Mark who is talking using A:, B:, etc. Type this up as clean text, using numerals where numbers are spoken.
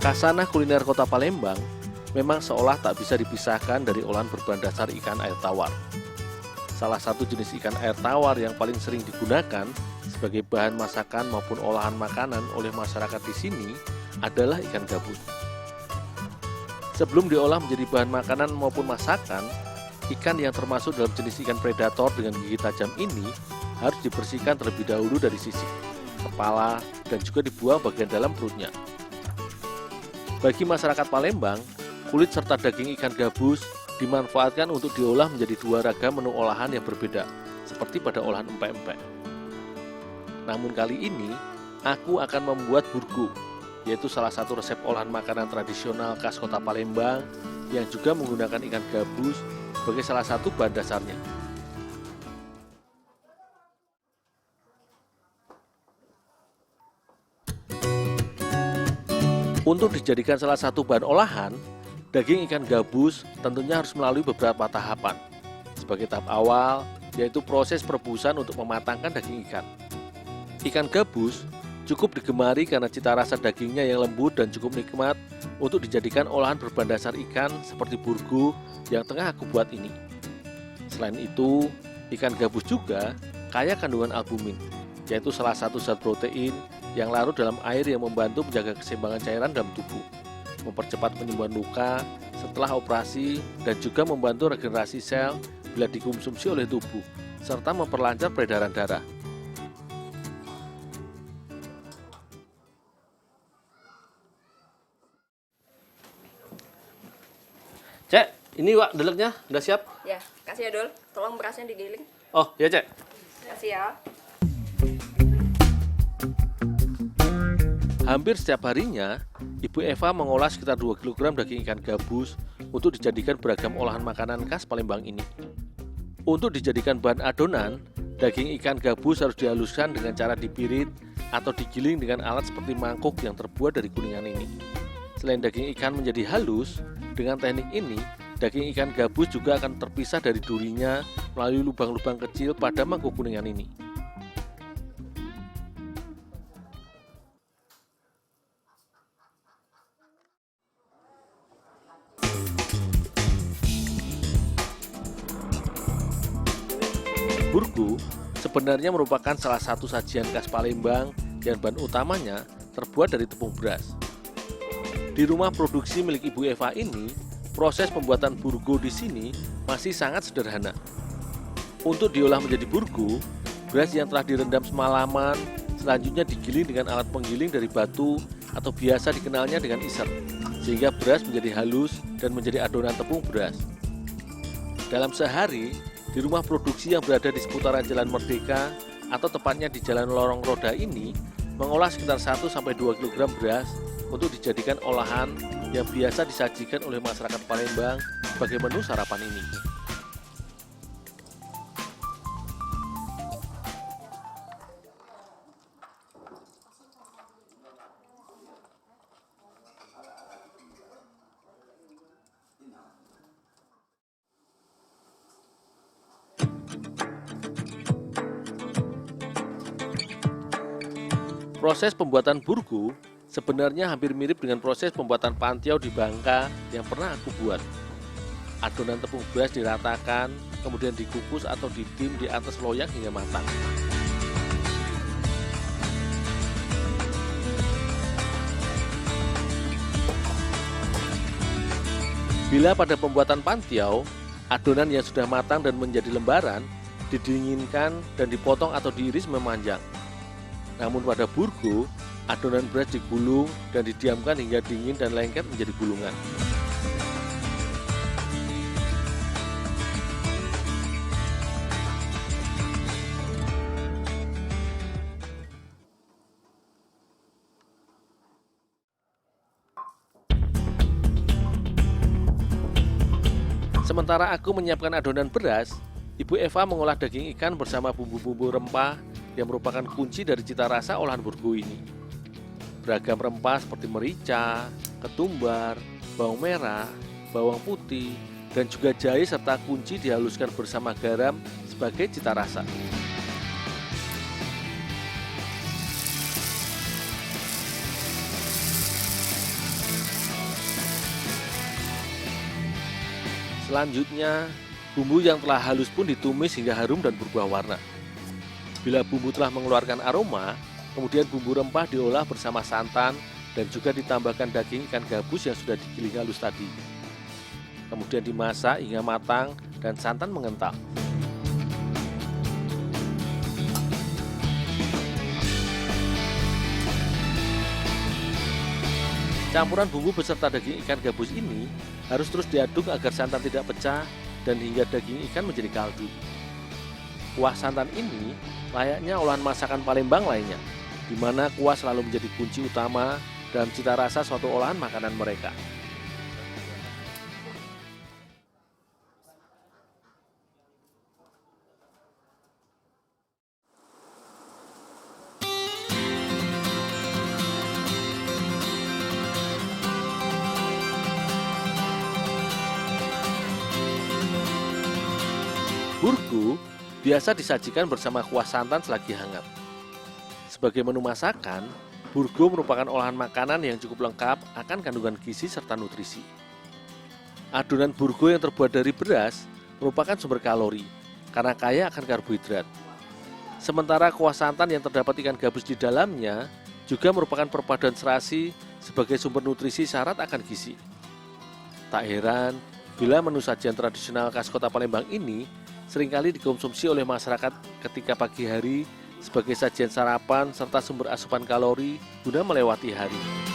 A: Khasanah kuliner kota Palembang memang seolah tak bisa dipisahkan dari olahan berbahan dasar ikan air tawar. Salah satu jenis ikan air tawar yang paling sering digunakan sebagai bahan masakan maupun olahan makanan oleh masyarakat di sini adalah ikan gabus. Sebelum diolah menjadi bahan makanan maupun masakan, ikan yang termasuk dalam jenis ikan predator dengan gigi tajam ini harus dibersihkan terlebih dahulu dari sisik, kepala, dan juga dibuang bagian dalam perutnya. Bagi masyarakat Palembang, kulit serta daging ikan gabus dimanfaatkan untuk diolah menjadi dua ragam menu olahan yang berbeda, seperti pada olahan empek-empek. Namun kali ini, aku akan membuat burgu, yaitu salah satu resep olahan makanan tradisional khas kota Palembang yang juga menggunakan ikan gabus sebagai salah satu bahan dasarnya. Untuk dijadikan salah satu bahan olahan, daging ikan gabus tentunya harus melalui beberapa tahapan. Sebagai tahap awal, yaitu proses perebusan untuk mematangkan daging ikan. Ikan gabus cukup digemari karena cita rasa dagingnya yang lembut dan cukup nikmat untuk dijadikan olahan berbahan dasar ikan seperti burgu yang tengah aku buat ini. Selain itu, ikan gabus juga kaya kandungan albumin, yaitu salah satu zat protein yang larut dalam air yang membantu menjaga keseimbangan cairan dalam tubuh, mempercepat penyembuhan luka setelah operasi, dan juga membantu regenerasi sel bila dikonsumsi oleh tubuh, serta memperlancar peredaran darah. Cek, ini Wak, deleknya udah siap?
B: Ya, kasih ya Dul. Tolong berasnya digiling.
A: Oh, ya Cek.
B: Kasih ya.
A: Hampir setiap harinya, Ibu Eva mengolah sekitar 2 kg daging ikan gabus untuk dijadikan beragam olahan makanan khas Palembang ini. Untuk dijadikan bahan adonan, daging ikan gabus harus dihaluskan dengan cara dipirit atau digiling dengan alat seperti mangkuk yang terbuat dari kuningan ini. Selain daging ikan menjadi halus, dengan teknik ini, daging ikan gabus juga akan terpisah dari durinya melalui lubang-lubang kecil pada mangkuk kuningan ini. Burgu sebenarnya merupakan salah satu sajian khas Palembang yang bahan utamanya terbuat dari tepung beras. Di rumah produksi milik Ibu Eva ini, proses pembuatan burgu di sini masih sangat sederhana. Untuk diolah menjadi burgu, beras yang telah direndam semalaman selanjutnya digiling dengan alat penggiling dari batu atau biasa dikenalnya dengan iser, sehingga beras menjadi halus dan menjadi adonan tepung beras. Dalam sehari, di rumah produksi yang berada di seputaran Jalan Merdeka atau tepatnya di Jalan Lorong Roda ini mengolah sekitar 1-2 kg beras untuk dijadikan olahan yang biasa disajikan oleh masyarakat Palembang sebagai menu sarapan ini. Proses pembuatan burgu sebenarnya hampir mirip dengan proses pembuatan pantiau di Bangka yang pernah aku buat. Adonan tepung beras diratakan, kemudian dikukus atau didim di atas loyang hingga matang. Bila pada pembuatan pantiau, adonan yang sudah matang dan menjadi lembaran didinginkan dan dipotong atau diiris memanjang. Namun pada burgu, adonan beras digulung dan didiamkan hingga dingin dan lengket menjadi gulungan. Sementara aku menyiapkan adonan beras, Ibu Eva mengolah daging ikan bersama bumbu-bumbu rempah yang merupakan kunci dari cita rasa olahan burgu ini. Beragam rempah seperti merica, ketumbar, bawang merah, bawang putih, dan juga jahe serta kunci dihaluskan bersama garam sebagai cita rasa. Selanjutnya, bumbu yang telah halus pun ditumis hingga harum dan berubah warna. Bila bumbu telah mengeluarkan aroma, kemudian bumbu rempah diolah bersama santan dan juga ditambahkan daging ikan gabus yang sudah digiling halus tadi. Kemudian dimasak hingga matang dan santan mengental. Campuran bumbu beserta daging ikan gabus ini harus terus diaduk agar santan tidak pecah dan hingga daging ikan menjadi kaldu. Kuah santan ini layaknya olahan masakan Palembang lainnya, di mana kuah selalu menjadi kunci utama dalam cita rasa suatu olahan makanan mereka. Burgu biasa disajikan bersama kuah santan selagi hangat. Sebagai menu masakan, burgo merupakan olahan makanan yang cukup lengkap akan kandungan gizi serta nutrisi. Adonan burgo yang terbuat dari beras merupakan sumber kalori karena kaya akan karbohidrat. Sementara kuah santan yang terdapat ikan gabus di dalamnya juga merupakan perpaduan serasi sebagai sumber nutrisi syarat akan gizi. Tak heran bila menu sajian tradisional khas kota Palembang ini seringkali dikonsumsi oleh masyarakat ketika pagi hari sebagai sajian sarapan serta sumber asupan kalori guna melewati hari.